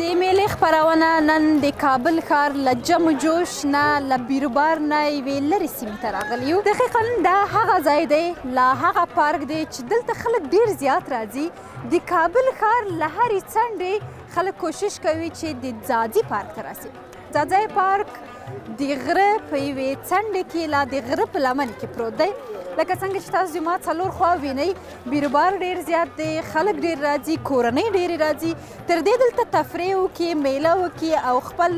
د میلې خپرونه نن د کابل ښار له جم و جوش نه له بیروبار نه یوې لرې سیمې ته راغلي یو. دقیقا دا هغه ځای دی، لا هغه پارک دی چې دلته خلک ډېر زیات راځي. د کابل ښار له هرې څنډې خلک کوشش کوي چې د ځاځي پارک ته راسي. ځاځی پارک د غره په یوې څنډې کې لا د غره په لمنې کې پروت دی. لکه څنګه چې تاسو زما څلور خوا وینئ، بیروبار ډېر زیات دی، خلک ډېر راځي، کورنۍ ډېرې راځي، تر دې دلته تفریح وکړي، میله وکړي او خپل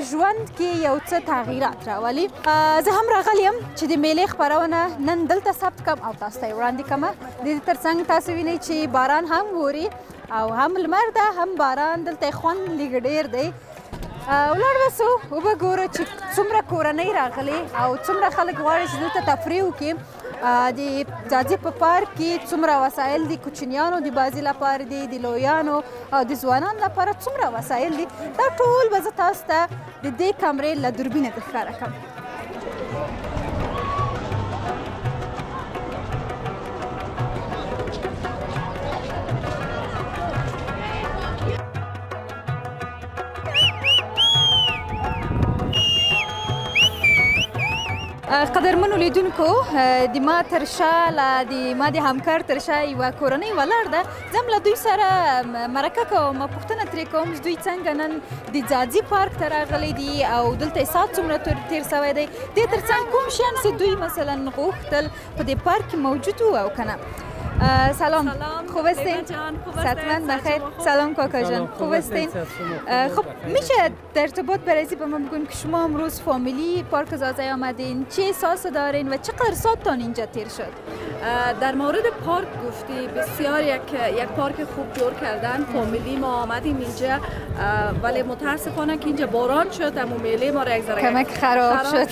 ژوند کې یو څه تغییرات راولي. زه هم راغلی یم چې د میلې خپرونه نن دلته ثبت کړم او تاسو ته یې وړاندې کړمه. د دې تر څنګ تاسو وینئ چې باران هم وري او هم لمر ده هم باران. دلته خوند لږ ډېر دی. ولاړ به سو وبګورو چې څومره کورنۍ راغلي او څومره خلک غواړي چې دلته تفریح وکړي. د ځاځي په پارک کې څومره وسایل دي، کوچنیانو د بازي لپاره دي، د لویانو او د ځوانانو لپاره څومره وسایل دي. دا ټول به زه تاسو ته د دې کمرې له دوربینه ښکاره کړم. قدرمنو لیدونکو، د ما تر شا د ما د همکار تر شا یوه کورنۍ ولاړ ده. زه هم له دوی سره مرکه کوم، پوښتنه ترې کوم چې دوی څنګه نن د ځاځي پارک ته راغلی دي او دلته یې ساعت څومره تېر سوی دی. دې تر څنګ کوم شیان چې دوی مثلا غوښتل په دې پارک کې موجود وو او که نه. سلام، خوب هستین؟ صحتمند بخیر. سلام کاکا جان، خوب هستین؟ خب میشه در ارتباط بررسی به ما بگوین که شما امروز فامیلی پارک ځاځی آمدین، چه احساسی دارین و چقدر ساعتتان اینجا تیر شد؟ در مورد پارک گفتی، بسیار یک پارک خوب جور کردن. فامیلی ما آمدیم اینجا ولی متاسفانه که اینجا باران شد، اما میله ما را یک ذره کمک خراب شد.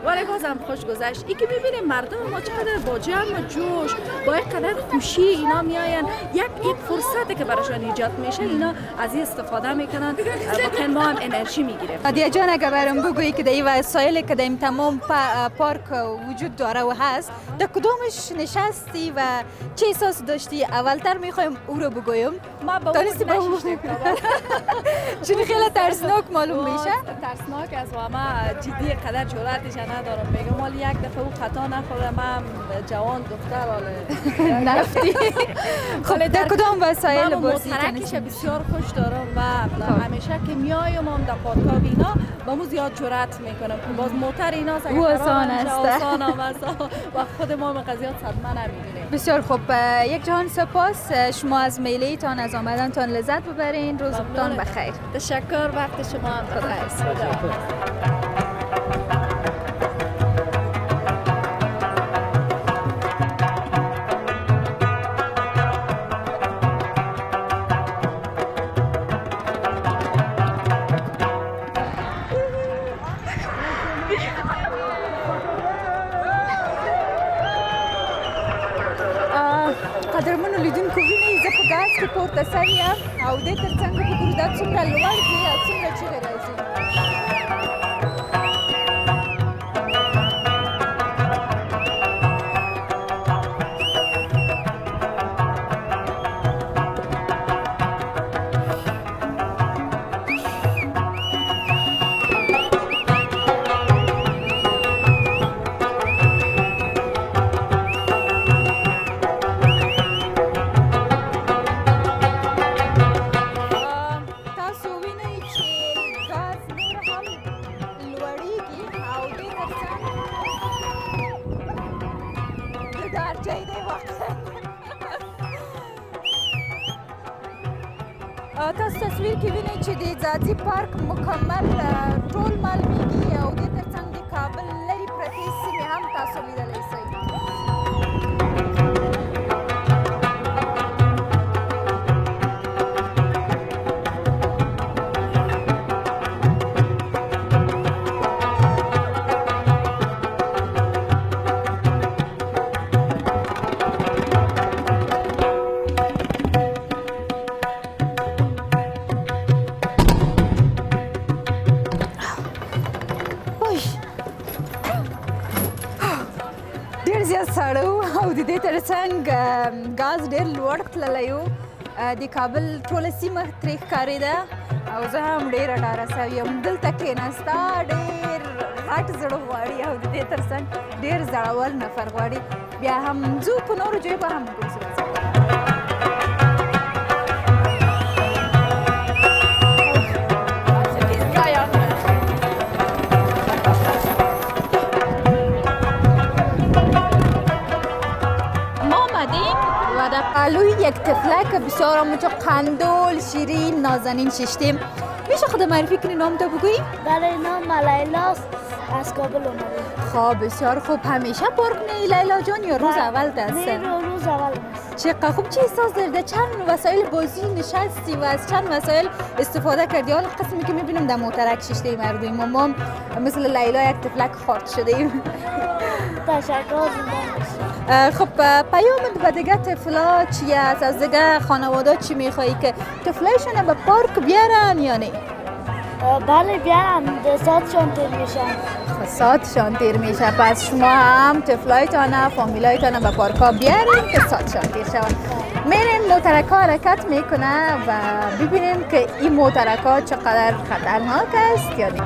ولی بازم خوش گذشت. این که میبینیم مردم ما چقدر با جمع و جوش، با قدر خوشی اینا میاین، یک فرصتی که براشون ایجاد میشه، اینا از این استفاده میکنن. واقعا ما هم انرژی میگیریم. نادیا جان، اگر برام بگویی که در این وسایلی که در این تمام پارک وجود داره و هست، در کدومش نشستی و چه احساس داشتی؟ اولتر میخوایم او رو بگویم. ما با اون چون خیلی ترسناک معلوم میشه. ترسناک است و ما جدی قدر جرأتش ندارم بگم. ولی یک دفعه او خطا نخوره، من جوان دختر نفتی. خب در کدام وسایل بازی تنیسی بسیار خوش دارم و همیشه که میایم هم در پارک‌ها و اینا با مو زیاد جرأت میکنم که باز موتر اینا آسان است و خود ما قضیات صدمه نمیبینیم. بسیار خوب، یک جهان سپاس. شما از میله تان، از آمدنتان لذت ببرین. روزتان بخیر. تشکر، وقت شما هم بخیر. قدرمنو لیدونکو، وینئ زه په ګاز کې پورته سوې یم او دې تر څنګ وګورو دا څومره لوړ ځي او څومره چیغې راځي. تاسو تصویر کې وینئ چې د ځاځي پارک مکمل ټول معلومیږي او دې تر څنګ د کابل لرې پرتې سیمې هم تاسو لیدلی شئ. زیات ساړه و او د دې تر څنګ ګاز ډېر لوړ تللی و د کابل ټوله سیمه ترې ښکارېده او زه هم ډېره ډاره سوې یم. دلته کېناستا ډېر غټ زړه غواړي او د دې تر څنګ ډېر زړور نفر غواړي. بیا هم ځو په نورو ځایو به هم وګورو. الوی یک تفلک بسیار آموزا قندول شیرین نازنین ششتیم. میشه خود معرفی کنی نام تو بگویی؟ بله نام لیلاست از کابل اومده. خب بسیار خوب. همیشه پارک میای لیلا جان یا روز اول دست؟ نه روز اول است. چقدر خوب. چه احساس داری؟ چند وسایل بازی نشستی و از چند وسایل استفاده کردی؟ حالا قسمی که میبینم در موترک ششته مردوی مام مثل لیلا یک تفلک خورد شده ایم. تشکر. خب پیامت به دیگه طفلا چی است؟ از دیگه خانواده چی میخوایی که طفلایشون به پارک بیارن یا نه؟ بله بیارن. ساعتشان تیر میشن. ساعتشان تیر میشه. پس شما هم طفلایتان فامیلایتان به پارک ها بیارین که ساعتشان تیر شون. میرین موترک ها حرکت میکنه و ببینیم که این موترک ها چقدر خطرناک است یا نه.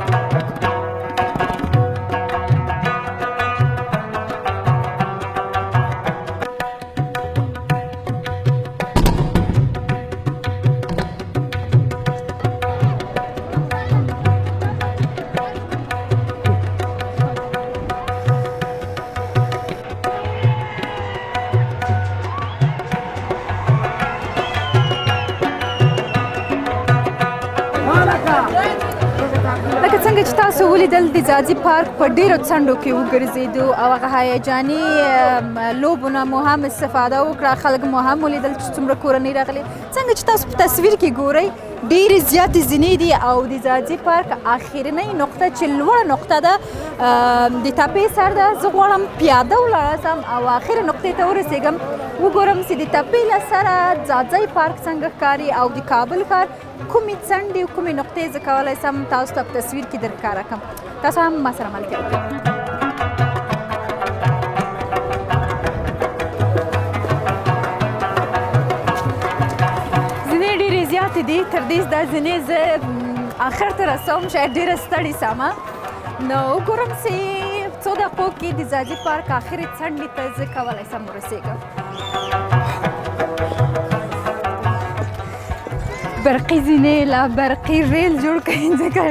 څنګه چې تاسو ولیدل د ځاځي پارک په ډیرو څنډو کې وګرځېدو او هغه هیجاني لوبونه مو هم استفاده وکړه. خلک مو هم ولیدل چې څومره کورنۍ راغلي. څنګه چې تاسو په تصویر کې ګورئ ډېرې زیاتې زینې دي او د ځاځي پارک اخرنۍ نقطه چې لوړه نقطه ده د تپې سر ده. زه غواړم پیاده ولاړ او اخرې نقطې ته ورسېږم وګورم چې د تپې له سره ځاځي پارک څنګه ښکاري او د کابل ښار کومې څنډې کومې نقطې زه کولی شم تاسو ته په تصویر کې درښکاره کړم. تاسو هم ما سره ملګري کړئ. زینې ډېرې زیاتې دي. تر دې دا زینې زه آخر ته رسوم شاید ډېره ستړې سم. نو وګورم چې څو دقیقو کې د ځاځي پارک آخرې څنډې ته زه کولی شم ورسېږم. برقی زینې له برقی ریل جوړ کړي ځکه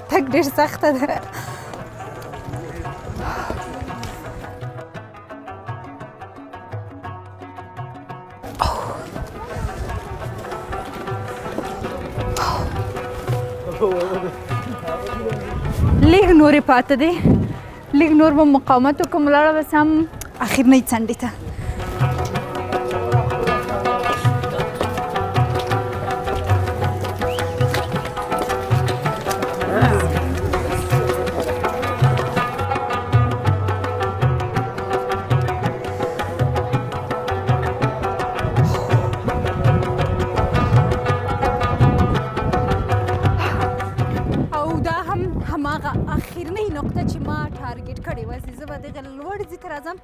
تګ ډېر سخته ده. لږ نورې پاته دی. لږ نور به مقاومت وکړم ولاړه بس هم اخرنۍ څنډې ته. اخرنۍ نقطه چې ما ټارګټ کړې وه زه به دغه لوړ ځای ته راځم.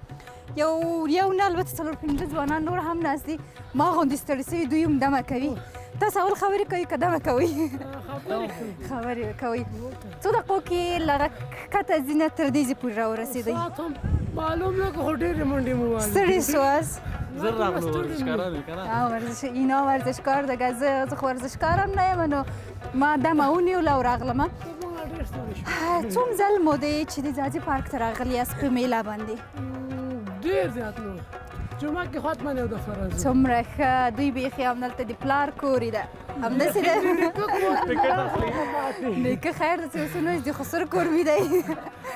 یو نه البته څلور پنځه ځوانان نور هم ناست دي. ما غوندې ستړي سوي دوی هم دمه کوي. تاسو اول خبرې کوئ که دمه کوئ؟ خبرې کوئ. څو دقیقو کې لږه ښکته ځینه تر دې ځای پورې راورسېدئ. معلوم نه که خو ډېرې منډې مو والي. ستړي سواست؟ زه راغلو ورزشکاران یې که نه؟ اینا ورزشکار ده که زه خو ورزشکار هم نه یم نو ما دمه ونیوله او راغلم. څوم ځل مو دی چې د ځاځي پارک ته راغلي یاست په میله باندې؟ ډېر زیات نو جمعه کې خواته باندې یو دفعه راځو. څومره ښه. دوی بیخي همدلته د پلار کورې ده همداسې ده. نیکه خیر ده چې اوس نو د خسر کور مې دی.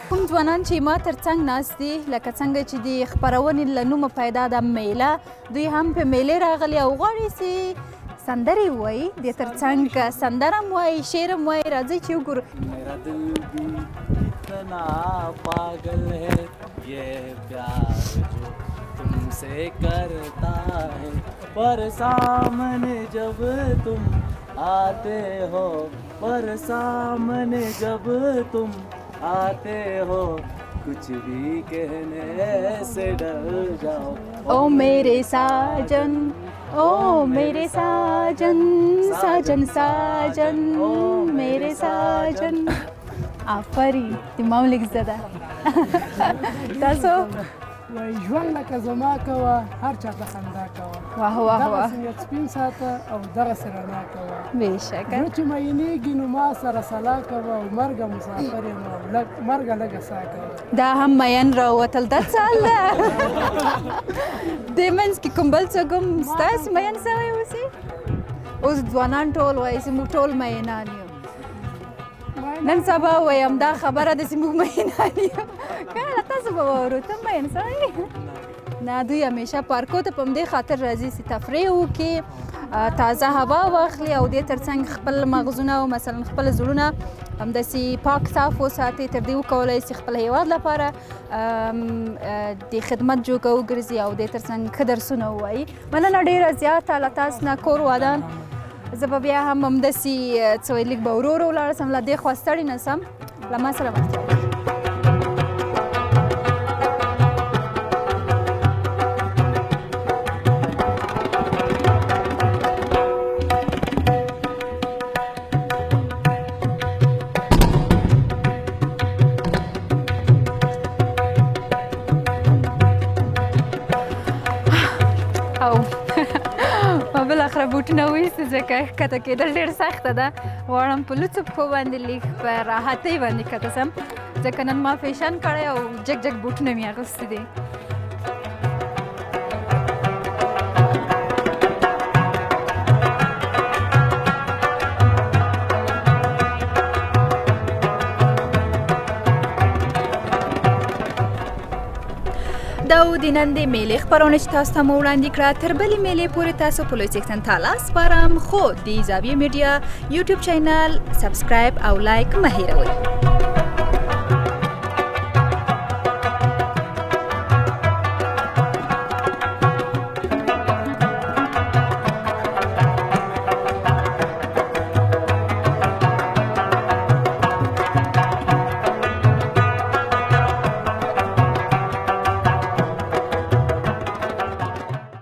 کوم ځوانان چې ما تر څنګ ناست دي لکه څنګه چې د خپرونې له نومه پیدا ده میله دوی هم په میلې راغلي او غواړي چې سندرې ووایي. د تر څنګ سندره هم وایي شعر هم وایي. راځئ چې وګورو. میرا دل بھی اتنا پاگل ہے یہ پیار جو تم سے کرتا ہے پر سامنے جب تم آتے ہو پر سامنے جب تم آتے ہو کچھ بھی کہنے سے ڈر جاؤ او میرے ساجن ओ मेरे साजन साजन साजन मेरे साजन آفرین تمام لیک زده تاسو وای ژوند لکه زما کوه هر چا ته خندا کوه واه واه دغسې واه نیت سپین ساته او دغسې رڼا کوه بېشکه زه چې میینېږي نو ما سره سلا کوه او مرګه مسافر یم او مرګه لږه ساه کوه دا هم مین راوتل دا څه حال ده دې منځ کې کوم بل څوک هم ستاسې مین سوی اوسي اوس ځوانان ټول وایي چې موږ ټول مینان یو نن سبا وایم دا خبره ده چې موږ مینان یو کله تاسو به واورو ته مین سوی نه دوی همیشه پارکو ته په همدې خاطر راځي چې تفریح وکړي تازه هوا واخلي او دې ترڅنګ خپل مغزونه او مثلا خپل زړونه همداسې پاک صاف وساتي تر دې وکولی چې خپل هیواد لپاره د خدمت جوګه وګرځي او دې ترڅنګ ښه درسونه ووایي مننه ډېره زیاته له تاسو نه کور ودان زه به بیا هم همداسې څه وایي لږ به ورو ورو ولاړه سم له دې خوا ستړې نه سم له ما سره ملتیا وکړئ بالاخره بوټونه وایستې ځکه ښکته کېدل ډېر سخته ده غواړم په لوڅو پښو باندې لږ په راحتۍ باندې ښکته سم ځکه نن ما فیشن کړی او جګ جګ بوټونه مې اغوستي دي دا و د نن د میلې خپرونه چې تاسو ته مو وړاندې کړه تر بلې میلې پورې تاسو په لوی سیکشن تاله سپارم خو د زاویه میډیا یوټیوب چینل سبسکرایب او لایک مه هیروئ